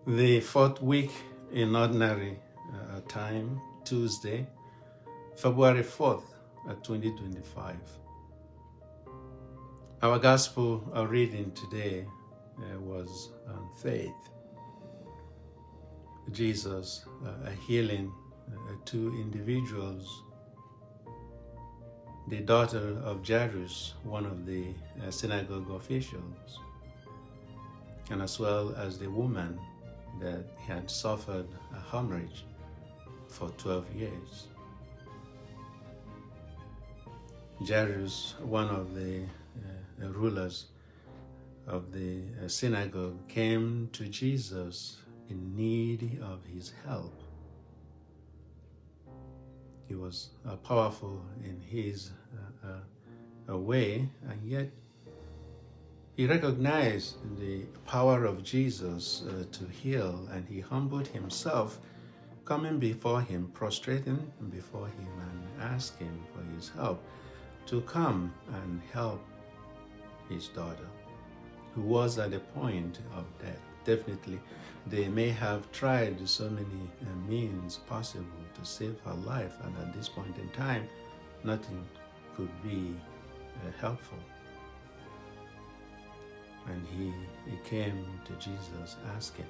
The fourth week in ordinary time, Tuesday, February 4th, 2025. Our gospel reading today was on faith. Jesus healing two individuals, the daughter of Jairus, one of the synagogue officials, and as well as the woman that had suffered a hemorrhage for 12 years. Jairus, one of the rulers of the synagogue, came to Jesus in need of his help. He was powerful in his way, and yet he recognized the power of Jesus to heal, and he humbled himself, coming before him, prostrating before him and asking for his help to come and help his daughter, who was at the point of death. Definitely, they may have tried so many means possible to save her life, and at this point in time, nothing could be helpful. And he came to Jesus asking,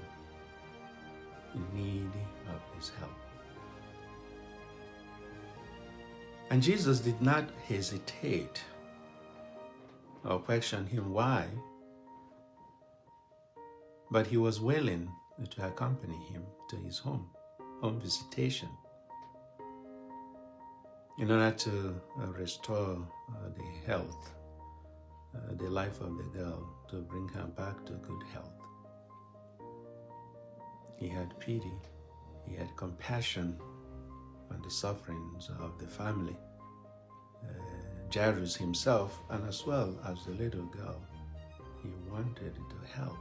in need of his help. And Jesus did not hesitate or question him why, but he was willing to accompany him to his home visitation, in order to restore the health, the life of the girl, to bring her back to good health. He had pity, he had compassion on the sufferings of the family, Jairus himself, and as well as the little girl. He wanted to help.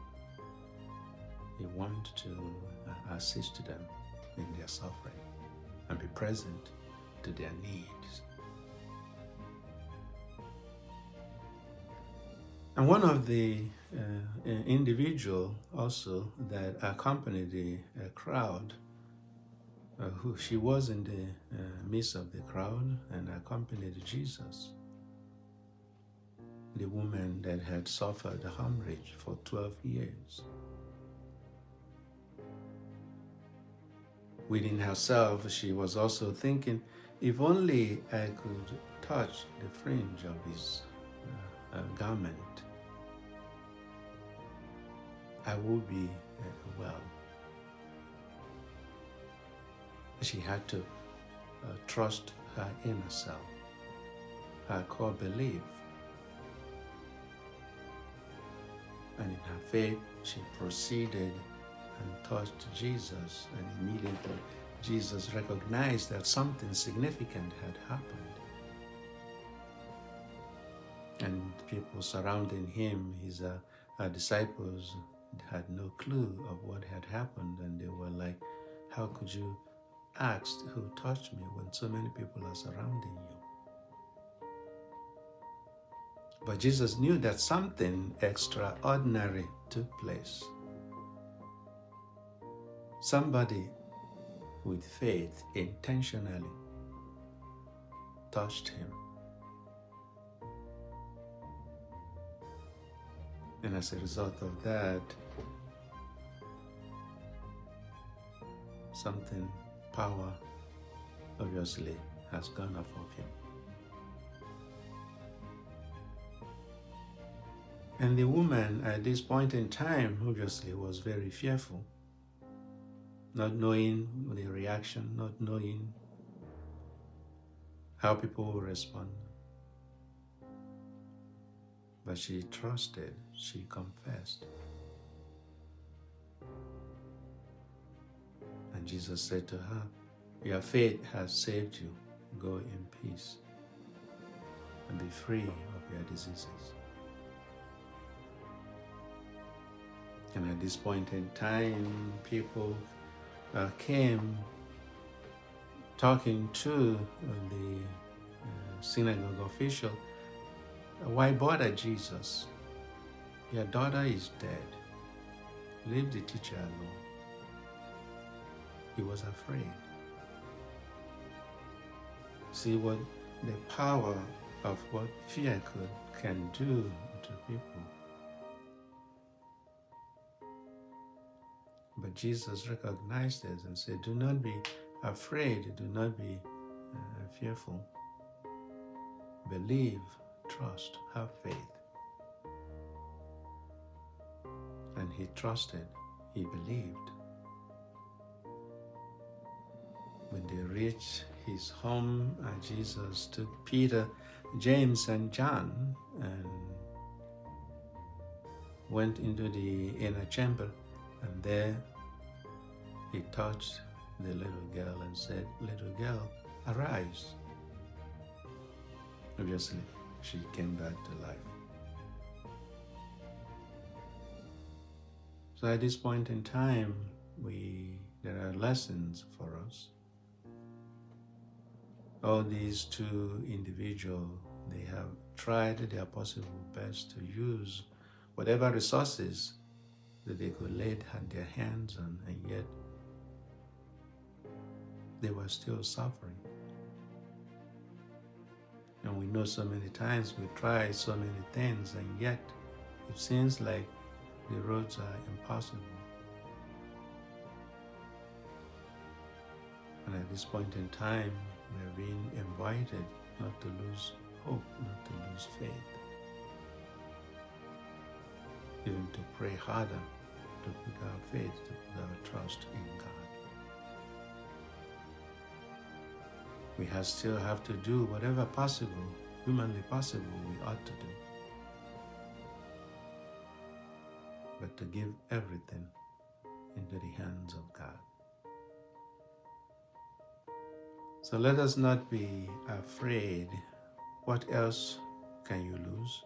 He wanted to assist them in their suffering and be present to their needs. And one of the individual also that accompanied the crowd, who she was in the midst of the crowd and accompanied Jesus, the woman that had suffered a hemorrhage for 12 years. Within herself, she was also thinking, if only I could touch the fringe of his garment, I will be well. She had to trust her inner self, her core belief. And in her faith, she proceeded and touched Jesus, and immediately Jesus recognized that something significant had happened. And people surrounding him, his disciples, had no clue of what had happened, and they were like, how could you ask who touched me when so many people are surrounding you? But Jesus knew that something extraordinary took place. Somebody with faith intentionally touched him. And as a result of that, something, power, obviously, has gone off of him. And the woman at this point in time, obviously, was very fearful, not knowing the reaction, not knowing how people will respond. But she trusted, she confessed. And Jesus said to her, your faith has saved you. Go in peace and be free of your diseases. And at this point in time, people came talking to the synagogue official. Why bother Jesus? Your daughter is dead. Leave the teacher alone. he was afraid. See what the power of what fear can do to people. But Jesus recognized this and said, do not be afraid, do not be fearful. Believe, trust, have faith. And he trusted, he believed. When they reached his home, Jesus took Peter, James, and John and went into the inner chamber, and there he touched the little girl and said, little girl, arise. Obviously, she came back to life. So at this point in time, there are lessons for us. All these two individuals, they have tried their possible best to use whatever resources that they could lay their hands on, and yet they were still suffering. And we know so many times we try so many things, and yet it seems like the roads are impossible. And at this point in time, we're being invited not to lose hope, not to lose faith, even to pray harder, to put our faith, to put our trust in God. We still have to do whatever possible, humanly possible, we ought to do. But to give everything into the hands of God. So let us not be afraid. What else can you lose?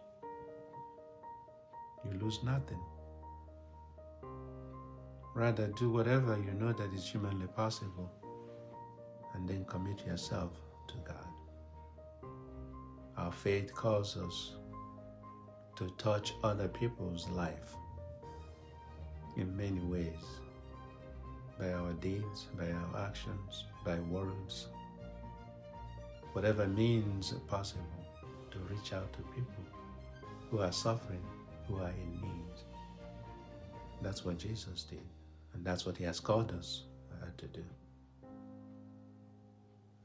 You lose nothing. Rather, do whatever you know that is humanly possible, and then commit yourself to God. Our faith calls us to touch other people's life in many ways, by our deeds, by our actions, by words, whatever means possible to reach out to people who are suffering, who are in need. That's what Jesus did, and that's what he has called us to do.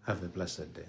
Have a blessed day.